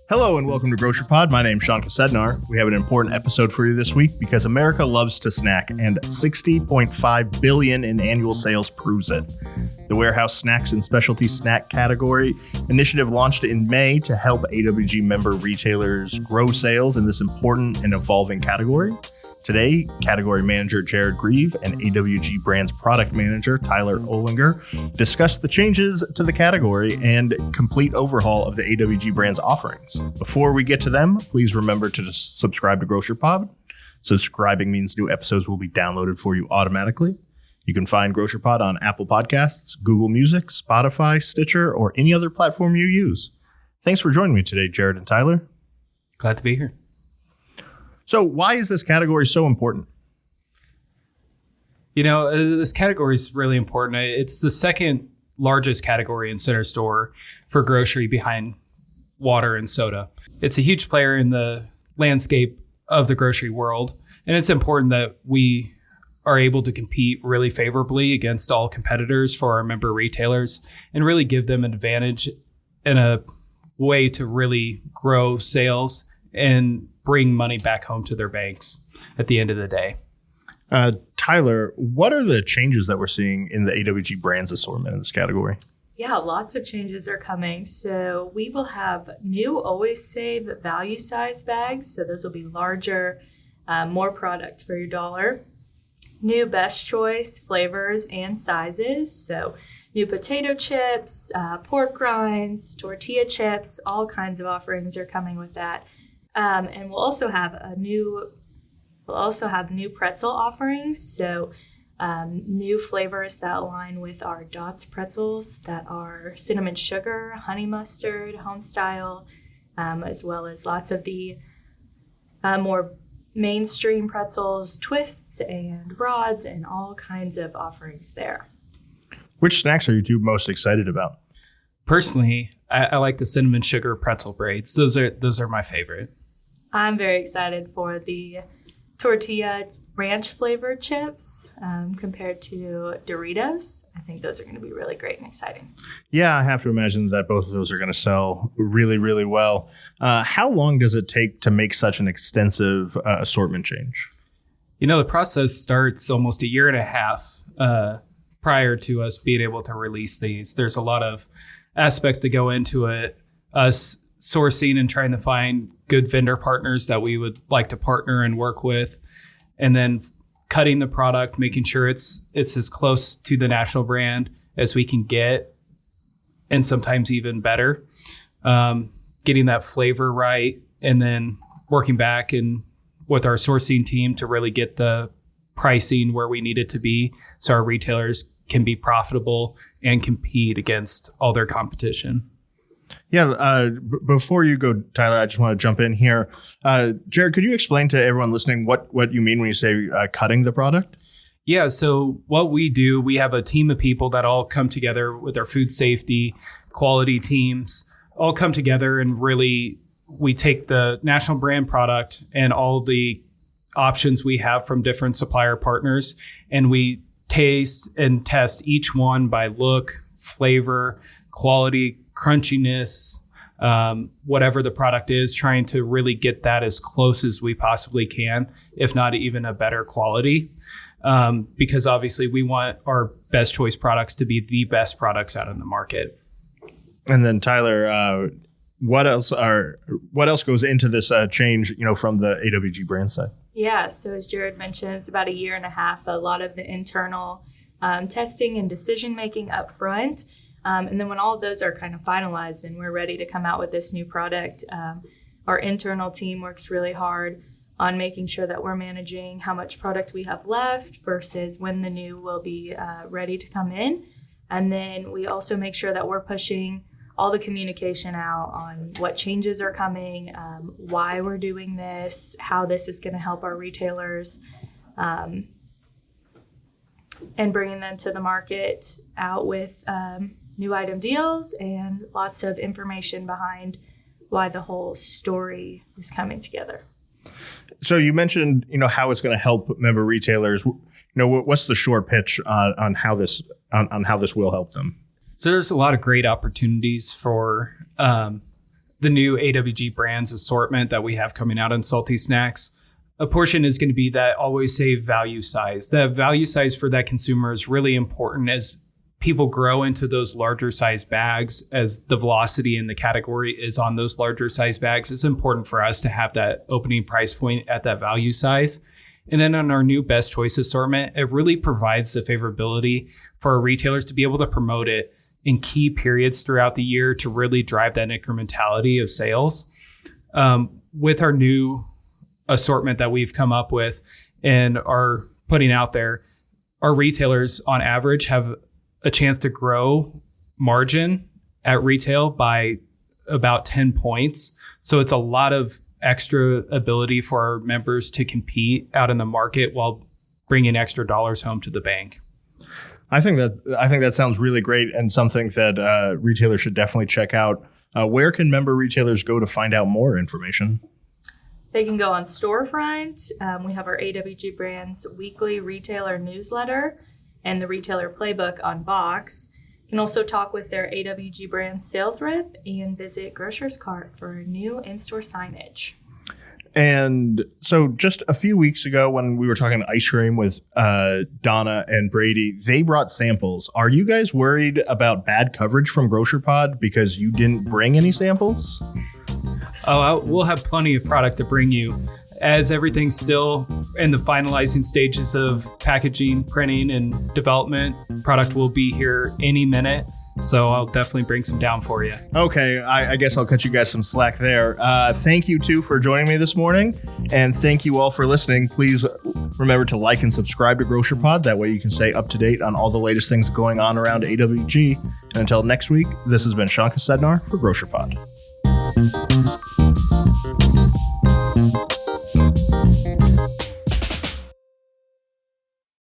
Hello and welcome to Grocery Pod. My name's Sean Kosednar. We have an important episode for you this week because America loves to snack and $60.5 billion in annual sales proves it. The Warehouse Snacks and Specialty Snack Category initiative launched in May to help AWG member retailers grow sales in this important and evolving category. Today, Category Manager Jared Grieve and AWG Brands Product Manager Tyler Olinger discuss the changes to the category and complete overhaul of the AWG Brands offerings. Before we get to them, please remember to subscribe to Grocery Pod. Subscribing means new episodes will be downloaded for you automatically. You can find Grocery Pod on Apple Podcasts, Google Music, Spotify, Stitcher, or any other platform you use. Thanks for joining me today, Jared and Tyler. Glad to be here. So why is this category so important? You know, this category is really important. It's the second largest category in center store for grocery behind water and soda. It's a huge player in the landscape of the grocery world. And it's important that we are able to compete really favorably against all competitors for our member retailers and really give them an advantage and a way to really grow sales and bring money back home to their banks at the end of the day. Tyler, what are the changes that we're seeing in the AWG Brands assortment in this category? Yeah, lots of changes are coming. So we will have new Always Save value size bags. So those will be larger, more product for your dollar. New Best Choice flavors and sizes. So new potato chips, pork rinds, tortilla chips, all kinds of offerings are coming with that. And we'll also have new pretzel offerings. So new flavors that align with our Dots pretzels that are cinnamon sugar, honey mustard, home style, as well as lots of the more mainstream pretzels, twists and rods, and all kinds of offerings there. Which snacks are you two most excited about? Personally, I like the cinnamon sugar pretzel braids. Those are my favorite. I'm very excited for the tortilla ranch flavored chips compared to Doritos. I think those are going to be really great and exciting. Yeah, I have to imagine that both of those are going to sell really, really well. How long does it take to make such an extensive assortment change? You know, the process starts almost a year and a half prior to us being able to release these. There's a lot of aspects to go into it. Us sourcing and trying to find good vendor partners that we would like to partner and work with, and then cutting the product, making sure it's as close to the national brand as we can get, and sometimes even better. Getting that flavor right, and then working back and with our sourcing team to really get the pricing where we need it to be so our retailers can be profitable and compete against all their competition. Yeah, before you go, Tyler, I just want to jump in here. Jared, could you explain to everyone listening what you mean when you say cutting the product? Yeah, so what we do, we have a team of people that all come together with our food safety, quality teams, all come together, and really we take the national brand product and all the options we have from different supplier partners, and we taste and test each one by look, flavor, quality, crunchiness, whatever the product is, trying to really get that as close as we possibly can, if not even a better quality. Because obviously we want our best choice products to be the best products out in the market. And then Tyler, what else goes into this change, from the AWG brand side? Yeah, so as Jared mentioned, it's about a year and a half, a lot of the internal testing and decision making up front. And then when all of those are kind of finalized and we're ready to come out with this new product, our internal team works really hard on making sure that we're managing how much product we have left versus when the new will be ready to come in. And then we also make sure that we're pushing all the communication out on what changes are coming, why we're doing this, how this is going to help our retailers, and bringing them to the market out with new item deals and lots of information behind why the whole story is coming together. So you mentioned, how it's going to help member retailers. What's the short pitch on how this will help them? So there's a lot of great opportunities for the new AWG Brands assortment that we have coming out in salty snacks. A portion is going to be that always save value size. That value size for that consumer is really important as people grow into those larger size bags, as the velocity in the category is on those larger size bags. It's important for us to have that opening price point at that value size. And then on our new best choice assortment, it really provides the favorability for our retailers to be able to promote it in key periods throughout the year to really drive that incrementality of sales. With our new assortment that we've come up with and are putting out there, our retailers on average have a chance to grow margin at retail by about 10 points. So it's a lot of extra ability for our members to compete out in the market while bringing extra dollars home to the bank. I think that sounds really great and something that retailers should definitely check out. Where can member retailers go to find out more information? They can go on Storefront. We have our AWG Brands weekly retailer newsletter and the retailer playbook on box. You can also talk with their AWG Brands sales rep and visit Grocer's Cart for new in-store signage. And so just a few weeks ago when we were talking ice cream with Donna and Brady, they brought samples. Are you guys worried about bad coverage from Grocer Pod because you didn't bring any samples? We'll have plenty of product to bring you. As everything's still in the finalizing stages of packaging, printing, and development, product will be here any minute. So I'll definitely bring some down for you. Okay, I guess I'll cut you guys some slack there. Thank you, too, for joining me this morning. And thank you all for listening. Please remember to like and subscribe to Grocer Pod. That way you can stay up to date on all the latest things going on around AWG. And until next week, this has been Sean Kosednar for Grocer Pod.